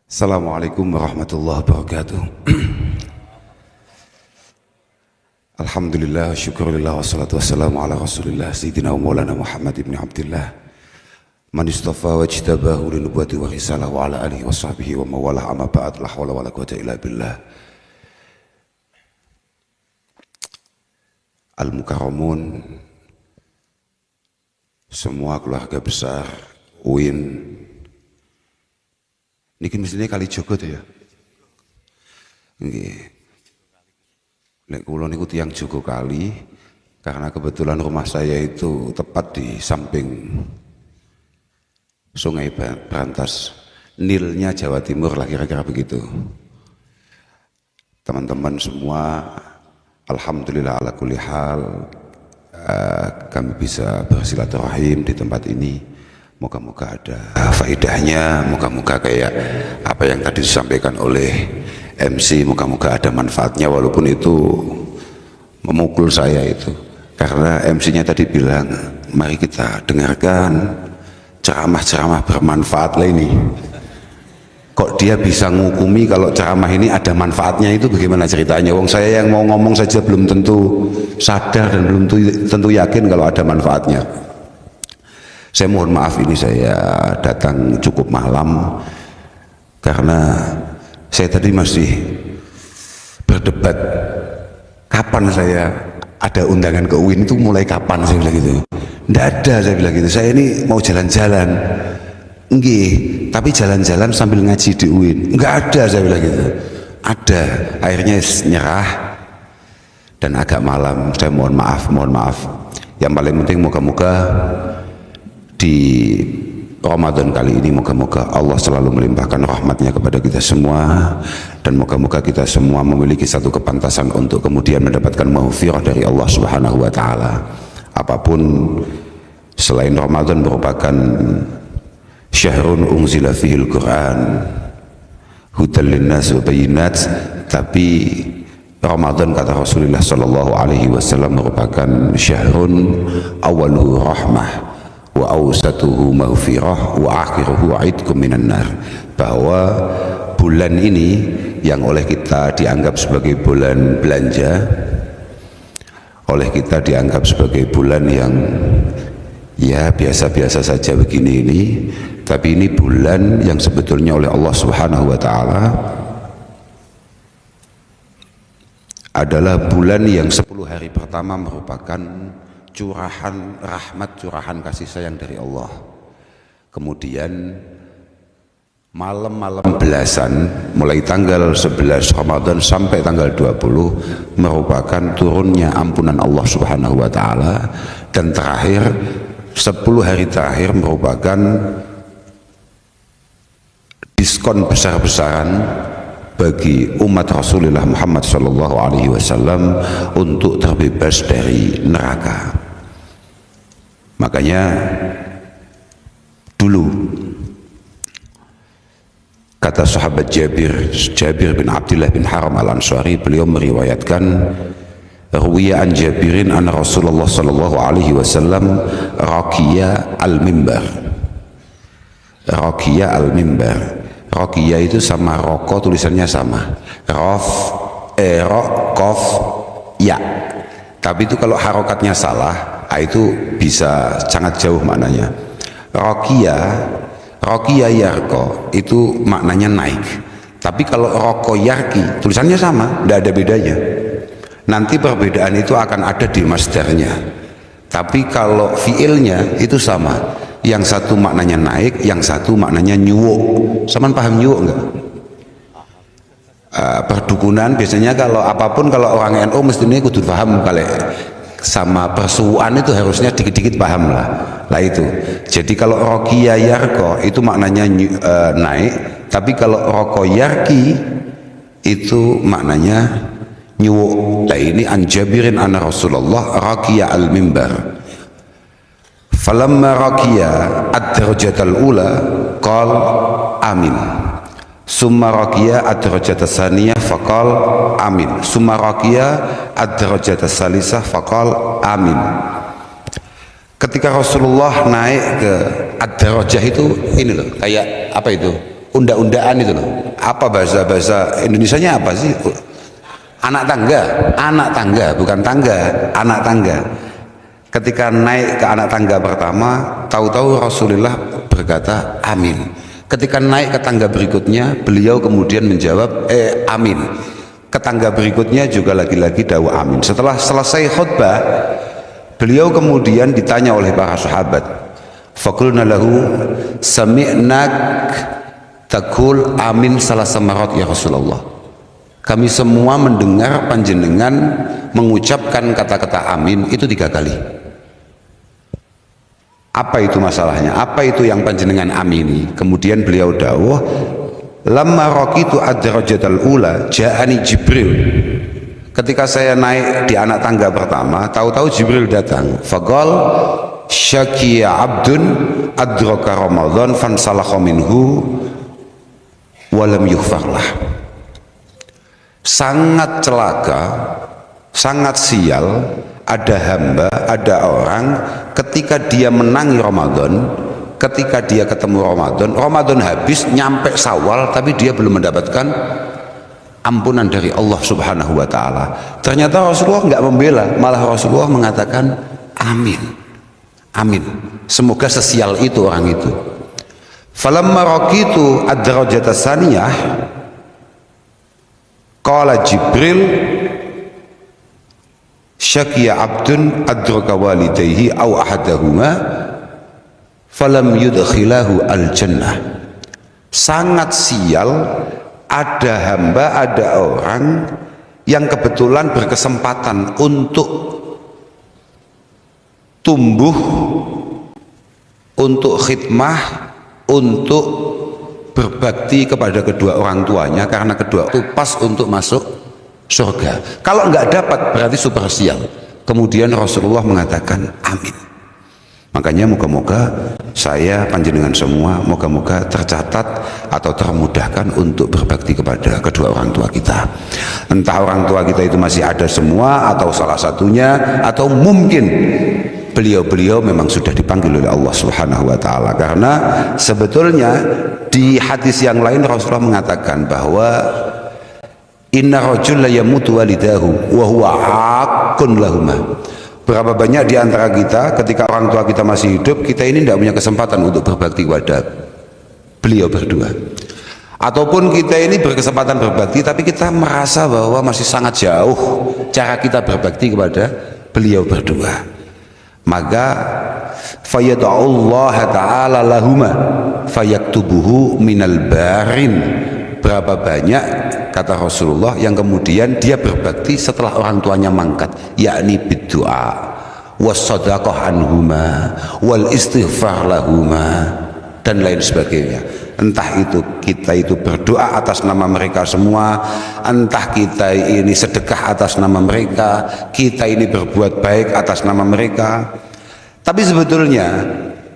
Assalamualaikum warahmatullahi wabarakatuh. Alhamdulillah, syukurillah, wassalatu wassalamu ala rasulillah Sayyidina wa maulana Muhammad ibn Abdillah man istafa wa jtabahu li nubuwati wa risalah wa ala alihi wa sahbihi wa mawalah amma ba'd. La hawla wa la quwwata illa billah. Al-Mukarramun, semua keluarga besar UIN. Niki mestinya kali Jogo tuh ya. Nggih. Nek kula niku tiyang Jogo kali, karena kebetulan rumah saya itu tepat di samping Sungai Brantas. Nilnya Jawa Timur lah kira-kira begitu. Teman-teman semua, alhamdulillah ala kulli hal, kami bisa bersilaturahim di tempat ini. Moga-moga ada faedahnya, moga-moga kayak apa yang tadi disampaikan oleh MC, moga-moga ada manfaatnya walaupun itu memukul saya itu. Karena MC-nya tadi bilang, mari kita dengarkan ceramah-ceramah bermanfaat lah ini. Kok dia bisa ngukumi kalau ceramah ini ada manfaatnya, itu bagaimana ceritanya? Wong saya yang mau ngomong saja belum tentu sadar dan belum tentu yakin kalau ada manfaatnya. Saya mohon maaf ini saya datang cukup malam karena saya tadi masih berdebat kapan saya ada undangan ke UIN, itu mulai kapan saya bilang gitu. Tidak ada, saya bilang gitu. Saya ini mau jalan-jalan. Nggih, tapi jalan-jalan sambil ngaji di UIN. Enggak ada, saya bilang gitu. Ada, akhirnya nyerah dan agak malam. Saya mohon maaf. Yang paling penting moga-moga di Ramadan kali ini moga-moga Allah selalu melimpahkan rahmatnya kepada kita semua, dan moga-moga kita semua memiliki satu kepantasan untuk kemudian mendapatkan maghfirah dari Allah Subhanahu wa taala. Apapun selain Ramadan merupakan syahrun unzila fihil Quran hudal linnas wa bayyinat, tapi Ramadan kata Rasulullah sallallahu alaihi wasallam merupakan syahrun awaluhu rahmah wa awsatuhu maghfirah wa akhiruhu aidkum minan nar, bahwa bulan ini yang oleh kita dianggap sebagai bulan belanja, oleh kita dianggap sebagai bulan yang ya biasa-biasa saja begini ini, tapi ini bulan yang sebetulnya oleh Allah Subhanahu wa taala adalah bulan yang 10 hari pertama merupakan curahan rahmat, curahan kasih sayang dari Allah. Kemudian malam-malam belasan mulai tanggal 11 Ramadan sampai tanggal 20 merupakan turunnya ampunan Allah Subhanahu wa taala, dan terakhir 10 hari terakhir merupakan diskon besar-besaran bagi umat Rasulullah Muhammad sallallahu alaihi wasallam untuk terbebas dari neraka. Makanya dulu kata sahabat Jabir bin Abdullah bin Haram al-Ansari, beliau meriwayatkan, ruwiya an Jabirin anna Rasulullah sallallahu alaihi wasallam raqiya al-mimbar. Raqiya al-mimbar. Raqiya itu sama roko tulisannya sama, rof, kof, ya. Tapi itu kalau harokatnya salah, itu bisa sangat jauh maknanya. Raqiya yarko itu maknanya naik. Tapi kalau roko yarki tulisannya sama, tidak ada bedanya. Nanti perbedaan itu akan ada di masdarnya. Tapi kalau fiilnya itu sama. Yang satu maknanya naik, yang satu maknanya nyuwuk. Saman paham nyuwuk enggak? Perdukunan biasanya kalau apapun, kalau orang NU mestinya kudu paham, kalau sama persuuan itu harusnya dikit-dikit paham lah. Lah itu. Jadi kalau roqiya yarko itu maknanya naik, tapi kalau roko yarki itu maknanya nyuwuk. Nah ini an Jabirin anna Rasulullah raqiya al-mimbar. Falamma raqiya ad-darajatal ula qal amin, summa raqiya ad-darajatas saniyah faqal amin, summa raqiya ad-darajatas salisah faqal amin. Ketika Rasulullah naik ke ad-darajah itu ini loh, kayak apa itu? unda-undaan itu loh. Apa bahasa Indonesianya apa sih? Anak tangga, bukan tangga, anak tangga. Ketika naik ke anak tangga pertama, tahu-tahu Rasulullah berkata amin. Ketika naik ke tangga berikutnya, beliau kemudian menjawab amin. Ke tangga berikutnya juga lagi-lagi dakwah amin. Setelah selesai khutbah, beliau kemudian ditanya oleh para sahabat, faqulna lahu sami'nak taqul amin salasa marat ya Rasulullah. Kami semua mendengar panjenengan mengucapkan kata-kata amin itu 3 kali. Apa itu masalahnya? Apa itu yang panjenengan amini? Kemudian beliau dawuh, lamma raqitu ad-darajatal ula ja'ani Jibril. Ketika saya naik di anak tangga pertama, tahu-tahu Jibril datang. Faqal syakiya abdun adraka Ramadan fansalakha minhu walam yughfarlah. Sangat celaka, sangat sial, ada hamba, ada orang ketika dia menangi Ramadan, ketika dia ketemu Ramadan habis, nyampe Syawal tapi dia belum mendapatkan ampunan dari Allah Subhanahu wa taala. Ternyata Rasulullah nggak membela, malah Rasulullah mengatakan amin. Amin. Semoga sesial itu orang itu. Falamma raqitu ad-darajata tsaniyah qala Jibril syakiya abdun adraka walidayhi aw ahadahuma falam yudkhilahu al-jannah. Sangat sial, ada hamba, ada orang yang kebetulan berkesempatan untuk tumbuh, untuk khidmah, untuk berbakti kepada kedua orang tuanya, karena kedua itu pas untuk masuk surga. Kalau nggak dapat berarti super sial. Kemudian Rasulullah mengatakan amin. Makanya moga-moga saya, panjenengan semua, moga-moga tercatat atau termudahkan untuk berbakti kepada kedua orang tua kita. Entah orang tua kita itu masih ada semua atau salah satunya, atau mungkin beliau-beliau memang sudah dipanggil oleh Allah Subhanahu wa taala. Karena sebetulnya di hadis yang lain Rasulullah mengatakan bahwa inna rajul la yamutu walidahu wa huwa haqqun lahuma. Berapa banyak di antara kita ketika orang tua kita masih hidup, kita ini tidak punya kesempatan untuk berbakti kepada beliau berdua. Ataupun kita ini berkesempatan berbakti tapi kita merasa bahwa masih sangat jauh cara kita berbakti kepada beliau berdua. Maka fayad'ullah ta'ala lahuma fayaktubuhu minal barin. Berapa banyak, kata Rasulullah, yang kemudian dia berbakti setelah orang tuanya mangkat, yakni biddu'a wassadaqah anhuma wal istighfar lahuma dan lain sebagainya. Entah itu kita itu berdoa atas nama mereka semua, entah kita ini sedekah atas nama mereka, kita ini berbuat baik atas nama mereka. Tapi sebetulnya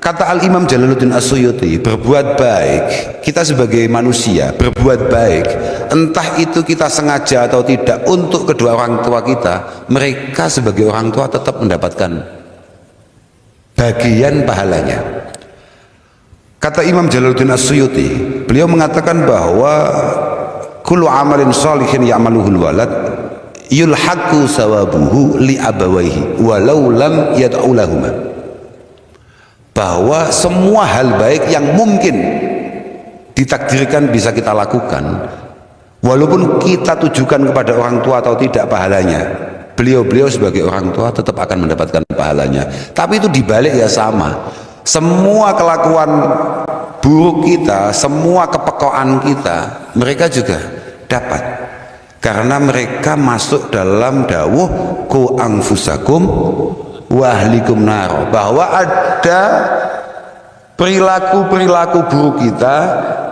kata Al-Imam Jalaluddin As-Suyuti, berbuat baik, kita sebagai manusia berbuat baik, entah itu kita sengaja atau tidak untuk kedua orang tua kita, mereka sebagai orang tua tetap mendapatkan bagian pahalanya. Kata Imam Jalaluddin As-Suyuti, beliau mengatakan bahwa kullu amalin shalihin ya'maluhul walad yulhaqu sawabuhu li abawaihi walau lam yad'u lahuma. Bahwa semua hal baik yang mungkin ditakdirkan bisa kita lakukan, walaupun kita tujukan kepada orang tua atau tidak pahalanya, beliau-beliau sebagai orang tua tetap akan mendapatkan pahalanya. Tapi itu dibalik ya sama. Semua kelakuan buruk kita, semua kepekaan kita, mereka juga dapat, karena mereka masuk dalam dawuh ku anfusakum wahlikum naro, bahwa ada perilaku-perilaku buruk kita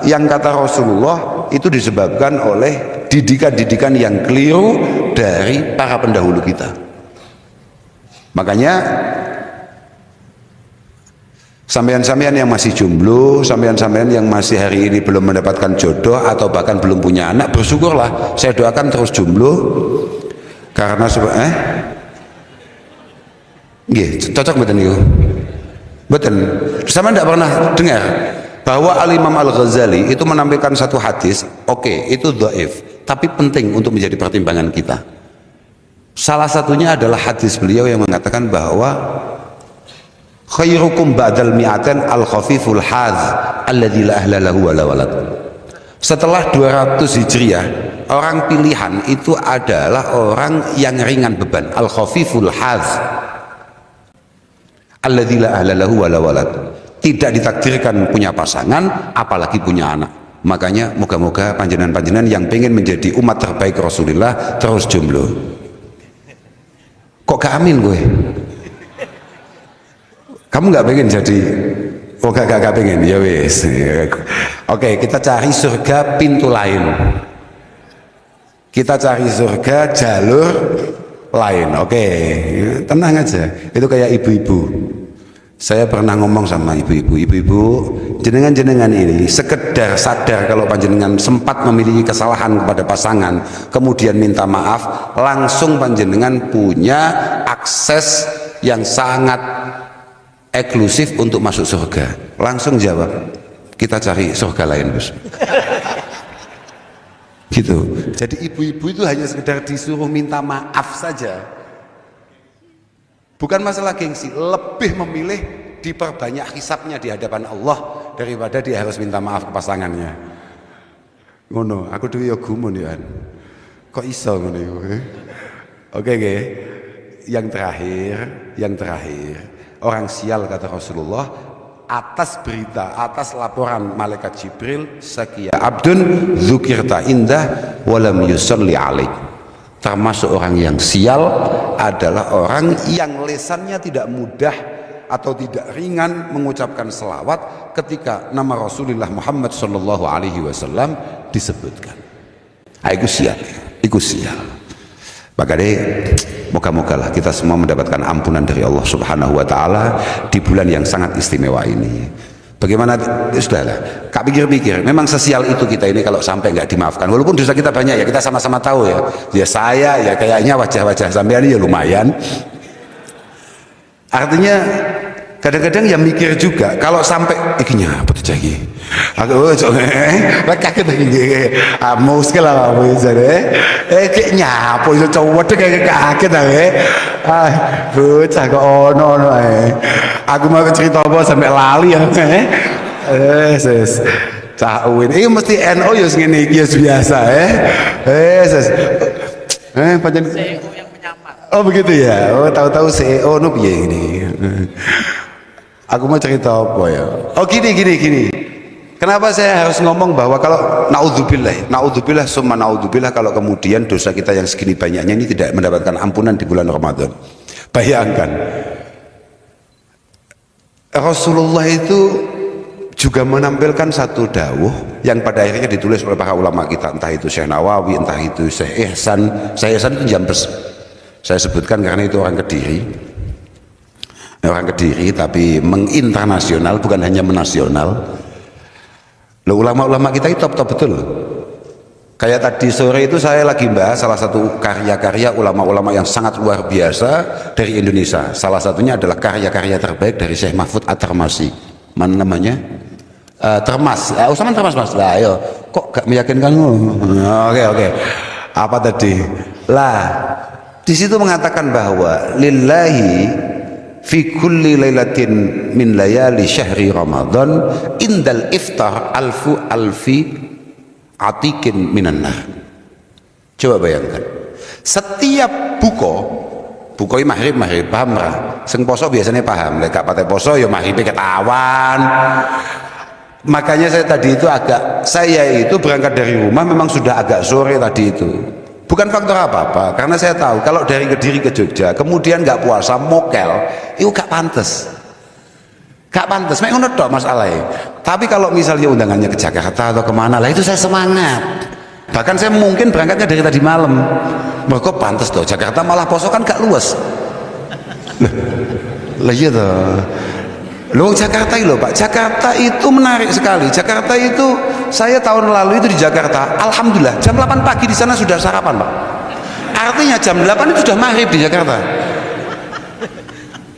yang kata Rasulullah itu disebabkan oleh didikan-didikan yang keliru dari para pendahulu kita. Makanya sampean-sampean yang masih jomblo, sampean-sampean yang masih hari ini belum mendapatkan jodoh atau bahkan belum punya anak, bersyukurlah. Saya doakan terus jomblo, karena cocok betul niku. Betul. Sama tidak pernah dengar bahwa Al-Imam Al-Ghazali itu menampilkan satu hadis, oke, itu dhaif, tapi penting untuk menjadi pertimbangan kita. Salah satunya adalah hadis beliau yang mengatakan bahwa khairukum ba'dal mi'atan al-khafiful hadz alladzi la ahla lahu wa la walad. Setelah 200 Hijriah, orang pilihan itu adalah orang yang ringan beban, al-khafiful hadz alladzi la ahla lahu wa la walad. Tidak ditakdirkan punya pasangan, apalagi punya anak. Makanya moga-moga panjenengan-panjenengan yang pengen menjadi umat terbaik Rasulullah terus jomblo. Kok gak amin gue? Kamu gak pengen jadi? Oh gak pengen, ya wis. Oke, kita cari surga pintu lain. Kita cari surga jalur lain. Oke, tenang aja. Itu kayak ibu-ibu. Saya pernah ngomong sama ibu-ibu, jenengan-jenengan ini sekedar sadar kalau panjenengan sempat memiliki kesalahan kepada pasangan, kemudian minta maaf, langsung panjenengan punya akses yang sangat eksklusif untuk masuk surga. Langsung jawab, kita cari surga lain, bos. Gitu. Jadi ibu-ibu itu hanya sekedar disuruh minta maaf saja. Bukan masalah gengsi, lebih memilih diperbanyak hisabnya di hadapan Allah daripada dia harus minta maaf ke pasangannya. Ngono, aku dulu ya gumun ya. Kok iso ngono iku? Oke. Yang terakhir, orang sial kata Rasulullah atas berita, atas laporan malaikat Jibril, sakia abdun dzukirta indah walam yusalli alaik. Termasuk orang yang sial adalah orang yang lesannya tidak mudah atau tidak ringan mengucapkan selawat ketika nama Rasulullah Muhammad sallallahu alaihi wasallam disebutkan. Itu sial. Maka deh, moga-mogalah kita semua mendapatkan ampunan dari Allah Subhanahu wa taala di bulan yang sangat istimewa ini. Bagaimana? Sudahlah, kak pikir-pikir, memang sesial itu kita ini kalau sampai nggak dimaafkan, walaupun dosa kita banyak ya, kita sama-sama tahu ya. Ya saya ya kayaknya wajah-wajah sampean ya lumayan. Artinya kadang-kadang ya mikir juga kalau sampai ikinya apa tuh jadi aku kaget lagi muskil lah kayaknya apa itu cowok tuh kayak kaget bocah kok ono aku mau cerita apa sampai lali ya ses cawin ini mesti NO ya segini biasa panjang CEO yang menyamar. Oh begitu ya. Oh tahu-tahu CEO no piye ini. Aku mau cerita apa ya? Oh gini. Kenapa saya harus ngomong bahwa kalau naudzubillah summa naudzubillah kalau kemudian dosa kita yang segini banyaknya ini tidak mendapatkan ampunan di bulan Ramadan. Bayangkan Rasulullah itu juga menampilkan satu dawuh yang pada akhirnya ditulis oleh para ulama kita, entah itu Syekh Nawawi, entah itu Syekh Ihsan. Syekh Ihsan itu Jambes. Saya sebutkan karena itu orang Kediri tapi menginternasional, bukan hanya menasional. Loh, ulama-ulama kita itu top betul. Kayak tadi sore itu saya lagi bahas salah satu karya-karya ulama-ulama yang sangat luar biasa dari Indonesia. Salah satunya adalah karya-karya terbaik dari Syekh Mahfud At-Tarmasi. Mana namanya? Termas. Usaman Termas Mas. Lah ayo, kok gak meyakinkan? Oke. Apa tadi? Lah, di situ mengatakan bahwa lillahi fi kulli lailatin min layali syahri Ramadan indal iftar alfi atikin minan nar. Coba bayangkan, setiap buko maghrib paham ra? Sing poso biasanya paham, lek gak pate poso ya maghribe ketahuan. Makanya saya itu berangkat dari rumah memang sudah agak sore tadi itu. Bukan faktor apa-apa, karena saya tahu kalau dari Kediri ke Jogja kemudian nggak puasa mokel, itu gak pantas, mek ngono tok masalahnya. Tapi kalau misalnya undangannya ke Jakarta atau kemana lah, itu saya semangat. Bahkan saya mungkin berangkatnya dari tadi malam. Mereka pantas toh, Jakarta malah poso kan gak luas. Lah iya toh. Loh Jakarta itu loh Pak, Jakarta itu menarik sekali. Jakarta itu saya tahun lalu itu di Jakarta, alhamdulillah jam 8 pagi di sana sudah sarapan Pak. Artinya jam 8 itu sudah maghrib di Jakarta.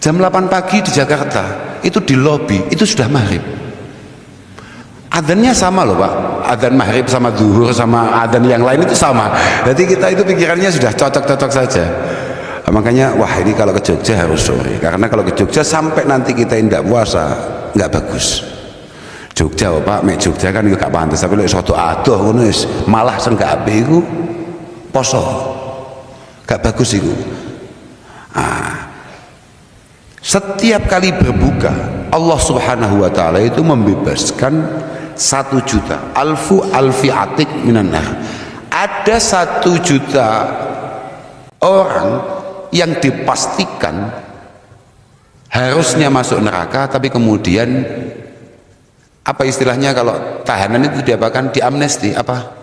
Jam 8 pagi di Jakarta itu di lobi itu sudah maghrib. Adzannya sama loh Pak, adzan maghrib sama zuhur sama adzan yang lain itu sama. Jadi kita itu pikirannya sudah cocok-cocok saja. Makanya wah ini kalau ke Jogja harus sore, karena kalau ke Jogja sampai nanti kita tidak puasa nggak bagus. Jogja Pak, mek Jogja kan juga gak pantes, tapi lek soto adoh ngono wis malah sing gak apik iku poso. Gak bagus iku. Setiap kali berbuka Allah Subhanahu wa taala itu membebaskan 1 juta alfi atik minan nar. Ada 1 juta orang yang dipastikan harusnya masuk neraka, tapi kemudian apa istilahnya kalau tahanan itu diapakan, diamnesti apa?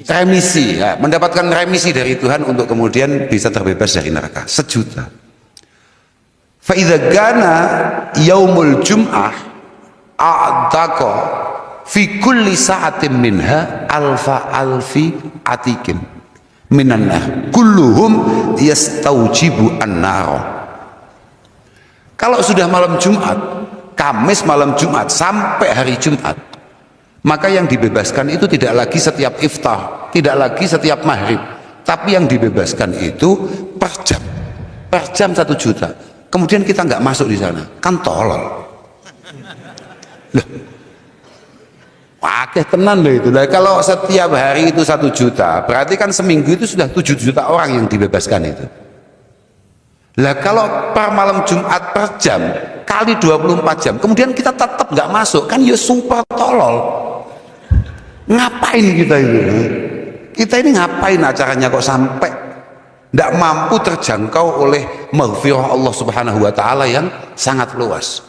Remisi ya, mendapatkan remisi dari Tuhan untuk kemudian bisa terbebas dari neraka. 1 juta. Fa idza gana yaumul jum'ah a'taqa fi kulli sa'atin minha alfi atikin minan nar kulluhum yastaujibu an-nar. Kalau sudah malam Jumat, Kamis malam Jumat sampai hari Jumat, maka yang dibebaskan itu tidak lagi setiap iftar, tidak lagi setiap maghrib, tapi yang dibebaskan itu per jam 1 juta. Kemudian kita nggak masuk di sana, kan tolol. Loh, wakeh tenan loh itu. Nah, kalau setiap hari itu 1 juta, berarti kan seminggu itu sudah 7 juta orang yang dibebaskan itu. Lah kalau per malam Jumat per jam kali 24 jam, kemudian kita tetap nggak masuk, kan ya super tolol. Ngapain kita ini? Kita ini ngapain acaranya kok sampai tidak mampu terjangkau oleh maghfirah Allah Subhanahu wa taala yang sangat luas.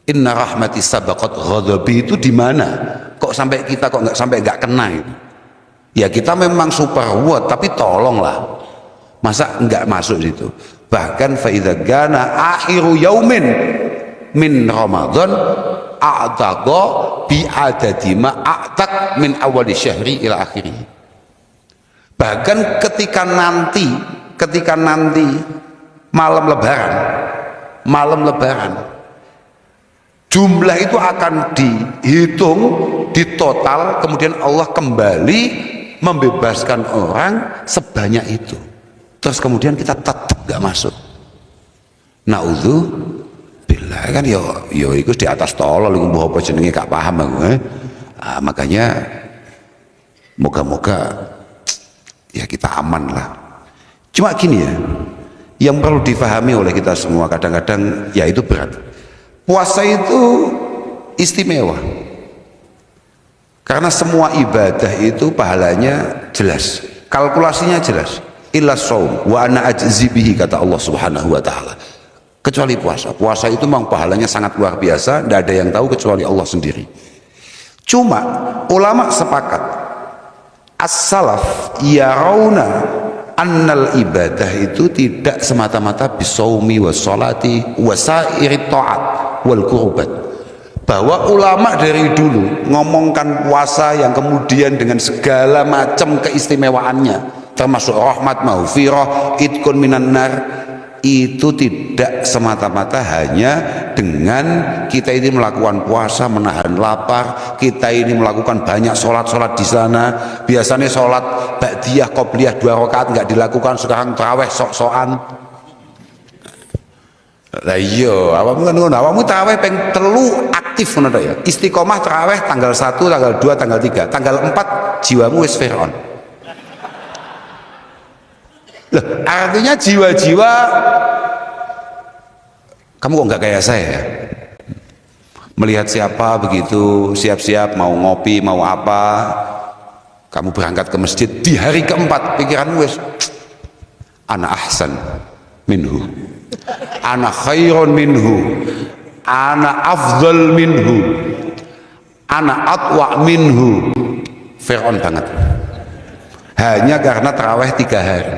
Inna rahmati sabaqat ghadabi itu di mana? Kok sampai kita kok nggak kena itu? Ya kita memang super what, tapi tolonglah. Masa nggak masuk situ? Bahkan fa idza gana akhiru yaumin min Ramadan a'taqa bi adadi ma a'taq min awali syahri ila akhirih. Bahkan ketika nanti malam lebaran jumlah itu akan dihitung, ditotal, kemudian Allah kembali membebaskan orang sebanyak itu. Terus kemudian kita tetap gak masuk. Naudzubillah, kan yo iku di atas tolol iku mbah apa jenenge gak paham aku. Makanya moga-moga ya kita aman lah. Cuma gini ya, yang perlu difahami oleh kita semua, kadang-kadang ya itu berat. Puasa itu istimewa karena semua ibadah itu pahalanya jelas, kalkulasinya jelas. Illa shaum wa ana ajzi bihi, kata Allah Subhanahu wa taala. Kecuali puasa. Puasa itu memang pahalanya sangat luar biasa, tidak ada yang tahu kecuali Allah sendiri. Cuma ulama sepakat, as-salaf yarawna annal ibadah itu tidak semata-mata bisaumi wa sholati wa sa'irit ta'at wal qurbat. Bahwa ulama dari dulu ngomongkan puasa yang kemudian dengan segala macam keistimewaannya, termasuk rahmat, maghfirah, idkun minan nar, itu tidak semata-mata hanya dengan kita ini melakukan puasa, menahan lapar, kita ini melakukan banyak sholat di sana. Biasanya sholat ba'diyah, qobliyah 2 rakaat nggak dilakukan, sekarang taraweh sok-sokan. Lah iya, awamu taraweh peng telu aktif ngono ya. Istiqomah taraweh tanggal 1, tanggal 2, tanggal 3, tanggal 4 jiwamu wis Fir'aun. Loh, artinya jiwa-jiwa kamu kok nggak kayak saya ya? Melihat siapa begitu siap-siap mau ngopi mau apa, kamu berangkat ke masjid di hari keempat, pikiranmu wes ana ahsan minhu, ana khairun minhu, ana afdal minhu, ana atwa minhu. Fir'aun banget hanya karena taraweh 3 hari,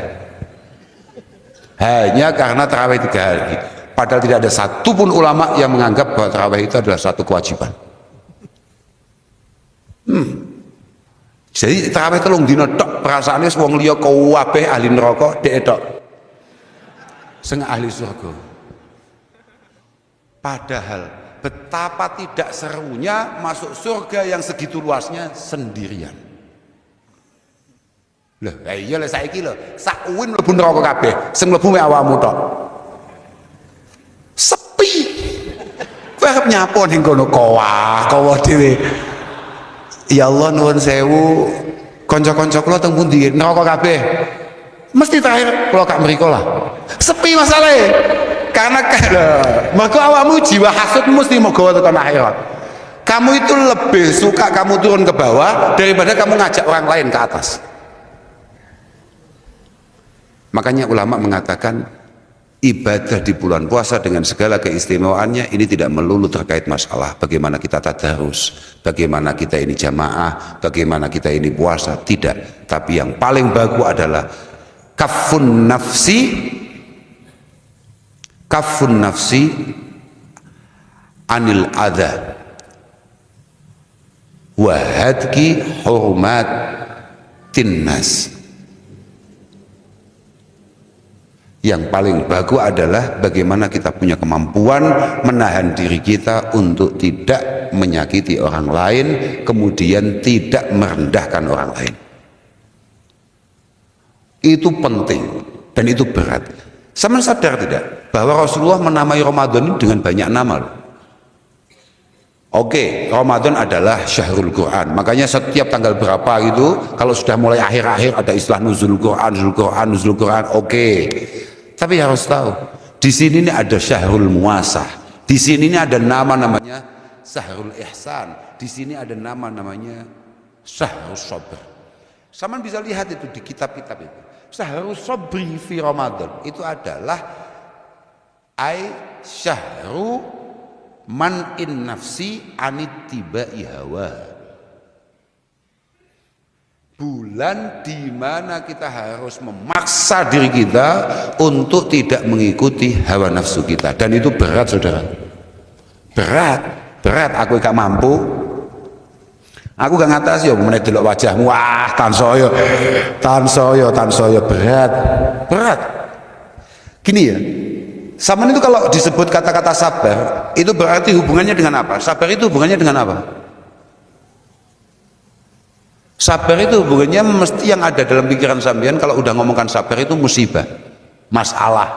hanya karena taraweh 3 hari, padahal tidak ada satupun ulama yang menganggap bahwa taraweh itu adalah satu kewajiban. Jadi taraweh telung dina tok, perasaannya wong liya kabeh ahli neraka, dhek tok sing ahli surga. Padahal betapa tidak serunya masuk surga yang segitu luasnya sendirian. Lah, iya lah saiki lho, sak uwin mlebu neraka kabeh, sing mlebu mek awakmu tok. Sepi. Kowe arep nyapa ning kono kowa dhewe. Ya Allah nuwun sewu, kanca-kanca kula teng pundi neraka kabeh. Mesti terakhir kula gak mriko lah. Sepi masalahe. Karena mergo awakmu jiwa hasudmu mesti mau gawa tekan akhirat. Kamu itu lebih suka kamu turun ke bawah daripada kamu ngajak orang lain ke atas. Makanya ulama mengatakan ibadah di bulan puasa dengan segala keistimewaannya ini tidak melulu terkait masalah bagaimana kita tadarus, bagaimana kita ini jamaah, bagaimana kita ini puasa, tidak. Tapi yang paling bagus adalah kafun nafsi anil adha wa hadki hurmatin nas. Yang paling bagus adalah bagaimana kita punya kemampuan menahan diri kita untuk tidak menyakiti orang lain, kemudian tidak merendahkan orang lain. Itu penting dan itu berat. Sama sadar tidak bahwa Rasulullah menamai Ramadan ini dengan banyak nama. Oke, Ramadan adalah syahrul Quran. Makanya setiap tanggal berapa itu, kalau sudah mulai akhir-akhir ada istilah nuzul Quran. Oke. Tapi harus tahu, di sini ini ada syahrul muasah. Di sini ini ada nama namanya syahrul ihsan. Di sini ada nama namanya syahrul sabr. Sama bisa lihat itu di kitab-kitab itu. Syahrul sabri fi Ramadan itu adalah syahru man'in nafsi anittiba'i hawa. Bulan di mana kita harus memaksa diri kita untuk tidak mengikuti hawa nafsu kita, dan itu berat saudara, berat. Aku gak mampu, aku gak ngatasi ya meneh delok wajahmu, wah tansaya berat. Gini ya, sama itu kalau disebut kata-kata sabar itu berarti hubungannya dengan apa? Sabar itu hubungannya dengan apa? Sabar itu hubungannya mesti yang ada dalam pikiran sampean kalau udah ngomongkan sabar itu musibah, masalah,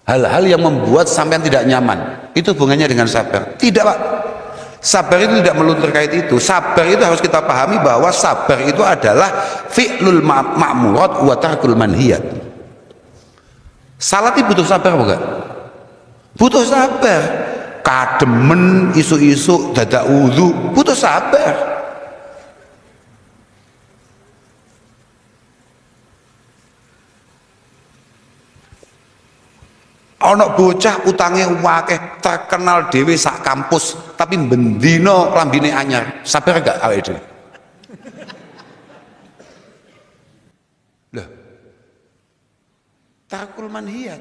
hal-hal yang membuat sampean tidak nyaman. Itu hubungannya dengan sabar. Tidak Pak, sabar itu tidak melulu terkait itu. Sabar itu harus kita pahami bahwa sabar itu adalah fi'lul ma'murat wa tarkul manhiyat. Salat itu butuh sabar bukan? Butuh sabar. Kademen isu-isu dadak wudu butuh sabar. Ana bocah utange akeh terkenal dhewe sak kampus tapi bendina klambine anyar, sabar gak awake dhewe? Lah tarkul manhiyat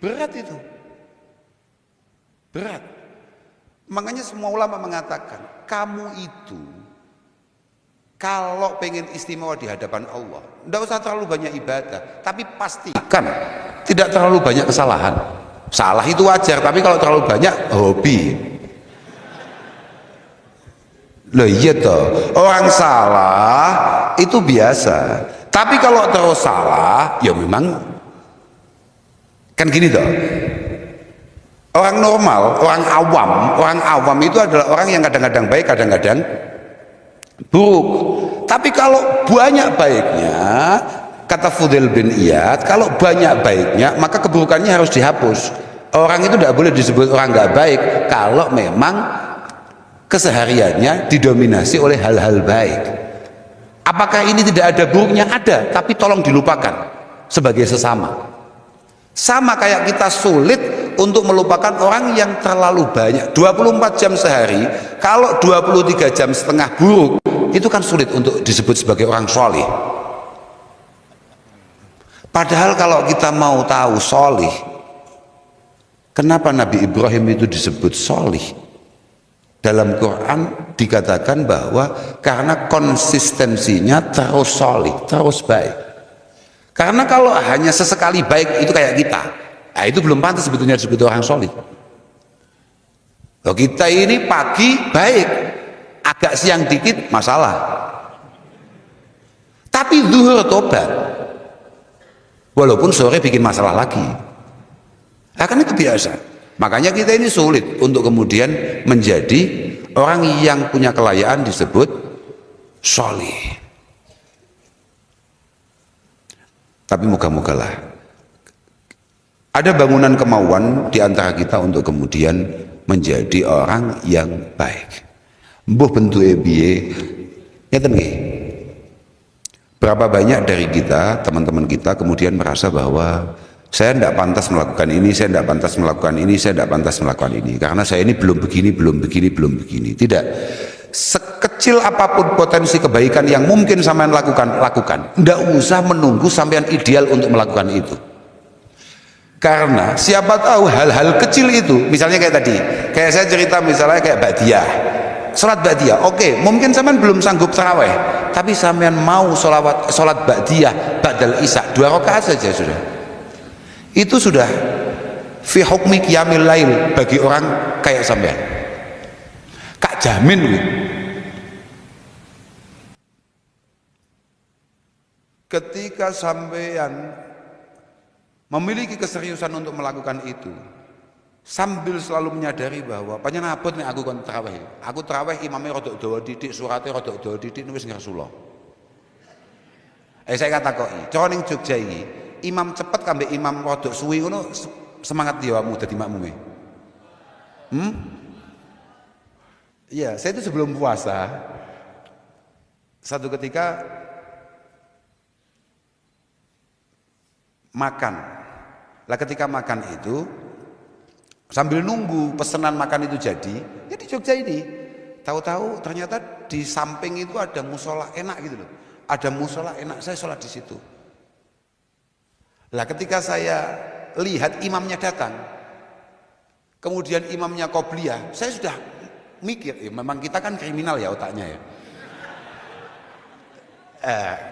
berat itu, berat. Makanya semua ulama mengatakan kamu itu kalau pengen istimewa di hadapan Allah, tidak usah terlalu banyak ibadah, tapi pastikan tidak terlalu banyak kesalahan. Salah itu wajar, tapi kalau terlalu banyak hobi. Loh iya toh, orang salah itu biasa, tapi kalau terus salah, ya memang kan gini toh. Orang normal, orang awam itu adalah orang yang kadang-kadang baik, kadang-kadang buruk. Tapi kalau banyak baiknya, kata Fudail bin Iyad, kalau banyak baiknya maka keburukannya harus dihapus. Orang itu tidak boleh disebut orang nggak baik kalau memang kesehariannya didominasi oleh hal-hal baik. Apakah ini tidak ada buruknya? Ada, tapi tolong dilupakan sebagai sesama. Sama kayak kita sulit untuk melupakan orang yang terlalu banyak 24 jam sehari. Kalau 23 jam setengah buruk, itu kan sulit untuk disebut sebagai orang solih. Padahal kalau kita mau tahu solih, kenapa Nabi Ibrahim itu disebut solih? Dalam Quran dikatakan bahwa karena konsistensinya terus solih, terus baik. Karena kalau hanya sesekali baik itu kayak kita, nah itu belum pantas sebetulnya disebut orang solih. Loh, kita ini pagi baik, agak siang dikit masalah. Tapi zuhur tobat. Walaupun sore bikin masalah lagi. Nah, kan itu biasa. Makanya kita ini sulit untuk kemudian menjadi orang yang punya kelayaan disebut sholih. Tapi moga-mogalah ada bangunan kemauan di antara kita untuk kemudian menjadi orang yang baik. Mbuh bentuke piye? Ngeten nggih. Berapa banyak dari kita, teman-teman kita kemudian merasa bahwa saya tidak pantas melakukan ini, saya tidak pantas melakukan ini, saya tidak pantas melakukan ini karena saya ini belum begini, belum begini, belum begini. Tidak. Sekecil apapun potensi kebaikan yang mungkin sampean lakukan, lakukan. Tidak usah menunggu sampean ideal untuk melakukan itu. Karena siapa tahu hal-hal kecil itu, misalnya kayak tadi, kayak saya cerita misalnya kayak ba'diyah, sholat ba'diyah, oke, mungkin sampean belum sanggup taraweh, tapi sampean mau sholat ba'diyah, ba'dal isya, 2 rakaat saja sudah. Itu sudah fi hukmi qiyamil lail bagi orang kayak sampean. Kak jamin gitu. Ketika sampean memiliki keseriusan untuk melakukan itu, sambil selalu menyadari bahwa panjenengan nek aku kon tarawih. Aku tarawih imamnya rodok dawa didik, suratnya rodok dawa didik wis ngersulo. Saya katakoki, cara ning Jogja iki, imam cepet kambe imam rodok suwi ngono semangat dia awakmu dadi makmume. Iya, saya itu sebelum puasa satu ketika makan. Lah ketika makan itu sambil nunggu pesanan makan itu jadi, ya di Jogja ini tahu-tahu ternyata di samping itu ada musola enak gitu loh. Ada musola enak, saya sholat di situ. Lah ketika saya lihat imamnya datang, kemudian imamnya qobliyah, saya sudah mikir, memang kita kan kriminal ya otaknya ya.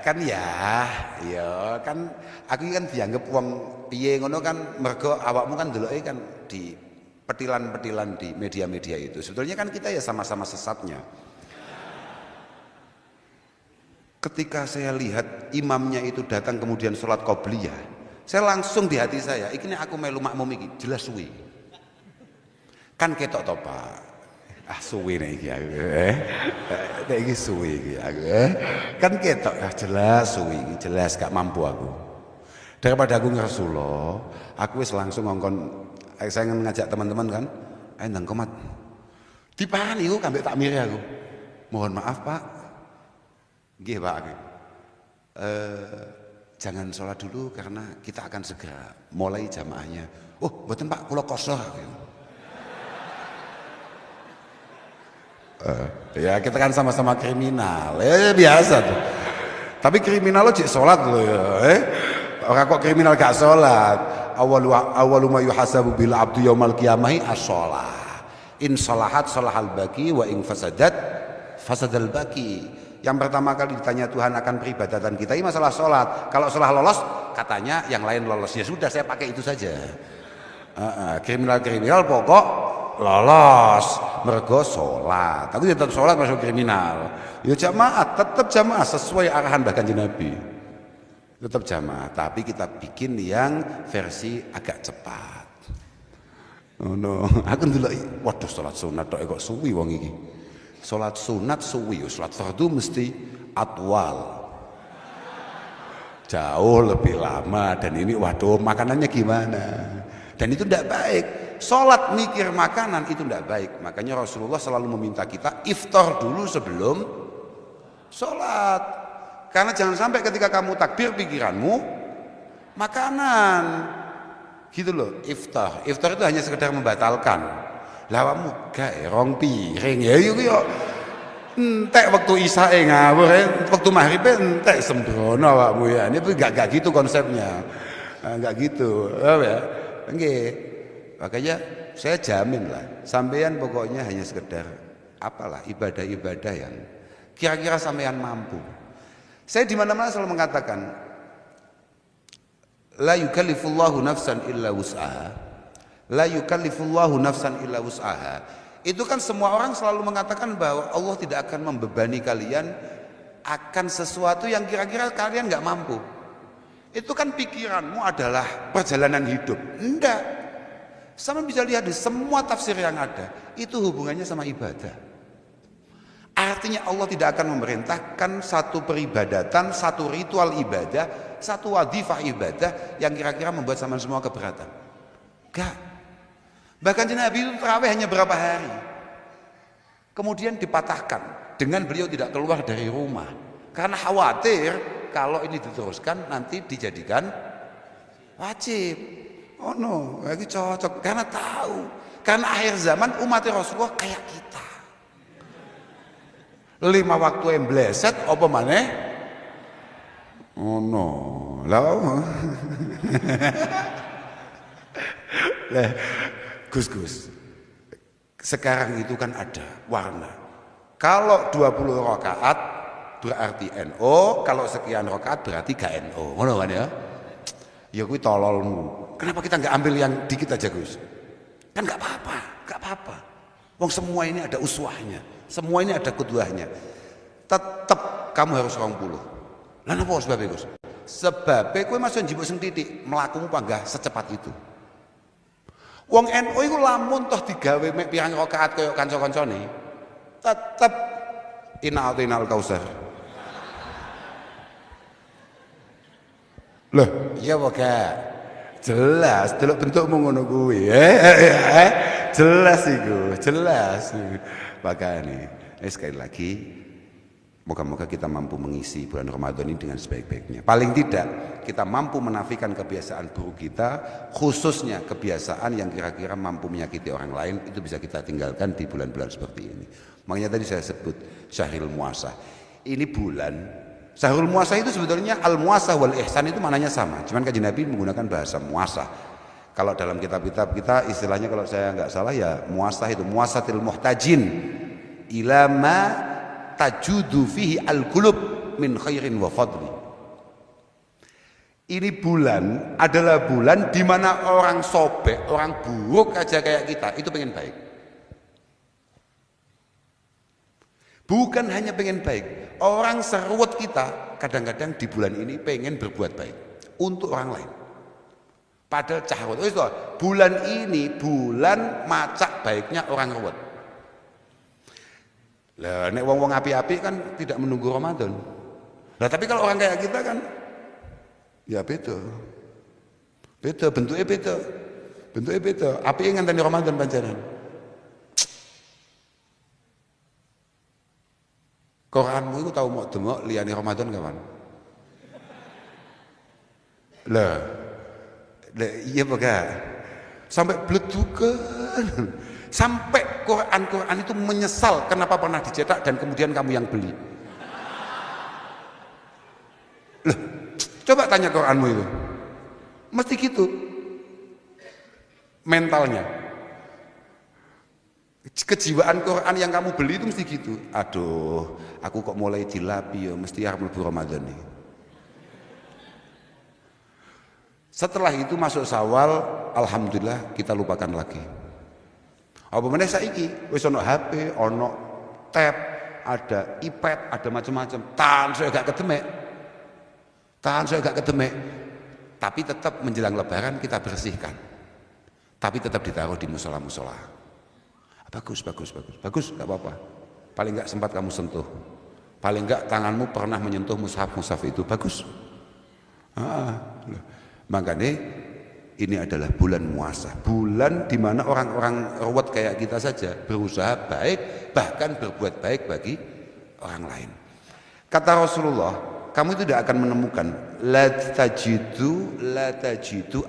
Kan kan aku kan dianggap wong piye ngono kan, mergo awakmu kan deloke kan di petilan-petilan di media-media itu. Sebetulnya kan kita ya sama-sama sesatnya. Ketika saya lihat imamnya itu datang kemudian sholat qobliyah, saya langsung di hati saya, iki nek aku melu makmum iki jelas suwi. Kan ketok to, Pak. Suwi nek iki aku. Nek iki suwi iki aku. Kan ketok jelas suwi iki, jelas gak mampu aku. Daripada aku ngersulo, aku wis langsung ngongkon, saya ngajak teman-teman kan, ayo ndang komat. Dipahani ku kambek takmire aku. Mohon maaf, Pak. Nggih, Pak. Jangan sholat dulu karena kita akan segera mulai jamaahnya. Oh, mboten Pak, kula kosor. Ya kita kan sama-sama kriminal, ya biasa tuh. Tapi kriminal lo cek sholat lo ya, orang kok kriminal gak sholat. Awalu ma yuhasabu bil abdu yaumal qiyamah as-sholah. In sholahat sholahal baqi wa in fasadat fasadal baqi. Yang pertama kali ditanya Tuhan akan peribadatan kita ini masalah sholat. Kalau sholat lolos, katanya yang lain lolos. Ya sudah, saya pakai itu saja. Kriminal pokok lolos, mergo sholat. Aku tetap sholat masuk kriminal. Ya jamaah, tetap jamaah sesuai arahan bahkan Nabi. Tetap jamaah, tapi kita bikin yang versi agak cepat. Oh no, aku dulu, waduh sholat sunat kok suwi wong iki. Sholat sunat suwi, sholat fardu mesti atwal, jauh lebih lama. Dan ini waduh makanannya gimana, dan itu tidak baik. Sholat mikir makanan itu tidak baik. Makanya Rasulullah selalu meminta kita iftar dulu sebelum sholat, karena jangan sampai ketika kamu takbir pikiranmu makanan gitu loh. Iftar itu hanya sekedar membatalkan. Lawamu gak rong piring ya yuk entek waktu isyae ngawur, waktu maghrib entek sembrono awakmu ya. Ini gak gitu konsepnya. Enggak gitu. Ya. Nggih. Makanya saya jamin lah, sampean pokoknya hanya sekedar apalah ibadah-ibadah yang kira-kira sampean mampu. Saya di mana-mana selalu mengatakan la yukallifullahu nafsan illa wus'aha. La yukallifullahu nafsan illa wus'aha. Itu kan semua orang selalu mengatakan bahwa Allah tidak akan membebani kalian akan sesuatu yang kira-kira kalian nggak mampu. Itu kan pikiranmu adalah perjalanan hidup. Enggak. Sama bisa lihat di semua tafsir yang ada, itu hubungannya sama ibadah. Artinya Allah tidak akan memerintahkan satu peribadatan, satu ritual ibadah, satu wadifah ibadah yang kira-kira membuat sama semua keberatan. Enggak. Bahkan Nabi itu tarawih hanya berapa hari. Kemudian dipatahkan dengan beliau tidak keluar dari rumah. Karena khawatir kalau ini diteruskan nanti dijadikan wajib. Oh no, lagi cocok. Karena tahu. Karena akhir zaman umat Rasulullah kayak kita. 5 waktu yang bleset, apa maneh? Oh no, lah. Gus, sekarang itu kan ada warna. Kalau 20 rakaat berarti NO, kalau sekian rakaat berarti gak NO. Ngono kan ya? Ya kuwi tololmu. Kenapa kita nggak ambil yang dikit aja, Gus? Kan nggak apa-apa. Wong semua ini ada uswahnya, semua ini ada kuduahnya. Tetap kamu harus 20. Lah napa sebabnya, Gus? Sebabnya kowe masuk njibuk sing titik, mlakumu panggah secepat itu. Wong NU iku lamun toh digawe mek pirang rakaat kaya kanca-kancane, tetep inal kausar. Loh, iya wae. Jelas, delok bentukmu ngono kuwi. Jelas iku, jelas. Makane, sekali lagi moga-moga kita mampu mengisi bulan Ramadan ini dengan sebaik-baiknya. Paling tidak kita mampu menafikan kebiasaan buruk kita, khususnya kebiasaan yang kira-kira mampu menyakiti orang lain, itu bisa kita tinggalkan di bulan-bulan seperti ini. Makanya tadi saya sebut Syahrul Muasah. Ini bulan Syahrul Muasah itu sebetulnya al-muasah wal ihsan itu maknanya sama. Cuman Kanjeng Nabi menggunakan bahasa muasah. Kalau dalam kitab-kitab kita istilahnya kalau saya nggak salah ya muasah itu muasatil muhtajin ila ma tajudu fihi al-qulub min khairin wa fadli. Ini bulan adalah bulan di mana orang sobek, orang buruk aja kayak kita itu pengen baik. Bukan hanya pengen baik, orang seruat kita kadang-kadang di bulan ini pengen berbuat baik untuk orang lain. Padahal cahwat, bulan ini bulan macak baiknya orang ruwet. Lah nek wong-wong api-api kan tidak menunggu Ramadan. Lah tapi kalau orang kayak kita kan ya beda. Beda bentuknya beda. Bentuknya beda. Api ngenteni Ramadan panjenengan. Quranmu itu tahu mau demok liyane Ramadan kawan? Lah iya baga. Sampai bledukan. Sampai Quran itu menyesal kenapa pernah dicetak dan kemudian kamu yang beli. Loh, coba tanya Quranmu itu. Mesti gitu. Mentalnya. Kejiwaan Quran yang kamu beli itu mesti gitu. Aduh, aku kok mulai dilapi ya, mesti harus mlebu Ramadan nih. Setelah itu masuk Syawal, alhamdulillah kita lupakan lagi. Apa meneh saiki wis ono HP, ono tab, ada iPad, ada macam-macam. Tahan saya gak kedemek. Tapi tetap menjelang Lebaran kita bersihkan. Tapi tetap ditaruh di musola-musola. Bagus, gak apa-apa. Paling gak sempat kamu sentuh. Paling gak tanganmu pernah menyentuh mushaf itu, bagus. Makanya ini adalah bulan muasah, bulan di mana orang-orang ruwet kayak kita saja berusaha baik, bahkan berbuat baik bagi orang lain. Kata Rasulullah, kamu itu tidak akan menemukan la tajidu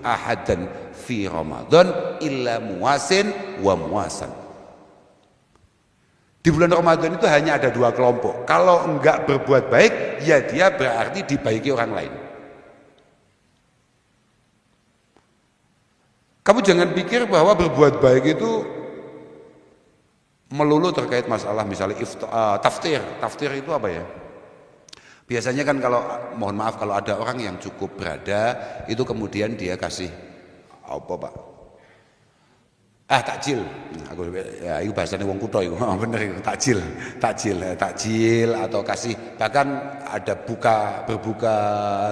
ahadan fi Ramadan illa muwasin wa muwasan. Di bulan Ramadan itu hanya ada 2 kelompok. Kalau enggak berbuat baik, ya dia berarti dibaiki orang lain. Kamu jangan pikir bahwa berbuat baik itu melulu terkait masalah misalnya taftir. Taftir itu apa ya? Biasanya kan kalau mohon maaf kalau ada orang yang cukup berada itu kemudian dia kasih apa Pak? Takjil. Aku ya itu bahasane wong kutho iku. Bener iku, takjil atau kasih, bahkan ada berbuka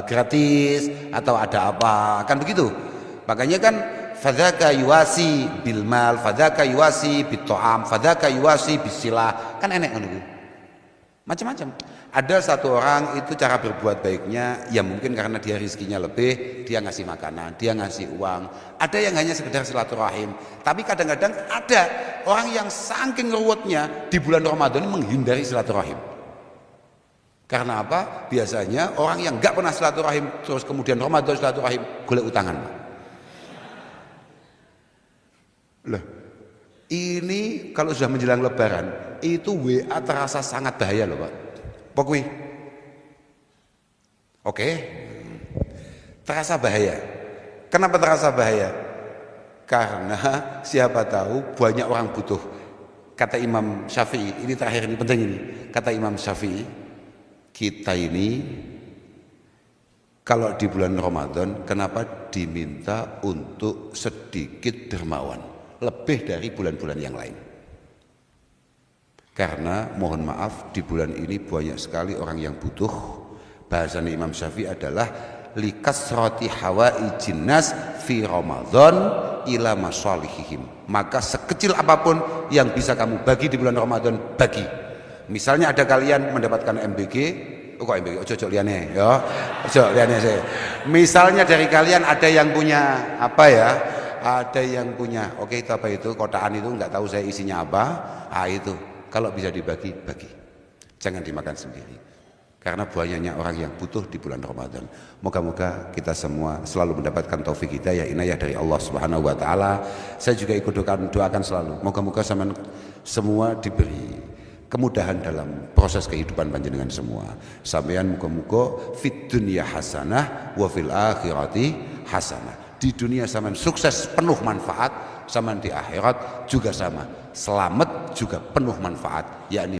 gratis atau ada apa, kan begitu. Makanya kan fadzaka yuwasi bil mal, fadzaka yuwasi bit ta'am, fadzaka yuwasi bisilah, kan enek ngono iku. Macam-macam. Ada satu orang itu cara berbuat baiknya ya mungkin karena dia rizkinya lebih, dia ngasih makanan, dia ngasih uang. Ada yang hanya sekedar silaturahim. Tapi kadang-kadang ada orang yang saking ruwetnya di bulan Ramadan menghindari silaturahim. Karena apa? Biasanya orang yang nggak pernah silaturahim terus kemudian Ramadan silaturahim, golek utangan. Loh, ini kalau sudah menjelang Lebaran itu WA terasa sangat bahaya loh Pak. Pokoknya, oke, terasa bahaya. Kenapa terasa bahaya? Karena siapa tahu banyak orang butuh. Kata Imam Syafi'i, ini terakhir ini penting ini. Kata Imam Syafi'i, kita ini kalau di bulan Ramadan, kenapa diminta untuk sedikit dermawan, lebih dari bulan-bulan yang lain? Karena mohon maaf di bulan ini banyak sekali orang yang butuh. Bahasanya Imam Syafi'i adalah likasrati hawaijin nas fi Ramadan ila masalihihim. Maka sekecil apapun yang bisa kamu bagi di bulan Ramadan, bagi. Misalnya ada kalian mendapatkan MBG, kok MBG, ojo liane ya. Ojo liane saya. Misalnya dari kalian ada yang punya apa ya? Ada yang punya, oke itu apa itu? Kotaan itu enggak tahu saya isinya apa. Itu kalau bisa dibagi, bagi. Jangan dimakan sendiri. Karena banyaknya orang yang butuh di bulan Ramadan. Moga-moga kita semua selalu mendapatkan taufik hidayah inayah dari Allah Subhanahu wa taala. Saya juga ikut doakan selalu. Moga-moga semua diberi kemudahan dalam proses kehidupan panjenengan semua. Sampeyan muga-muga fid dunya hasanah wa fil akhirati hasanah. Di dunia sampean sukses penuh manfaat, sampean di akhirat juga sama. Selamat juga penuh manfaat, yakni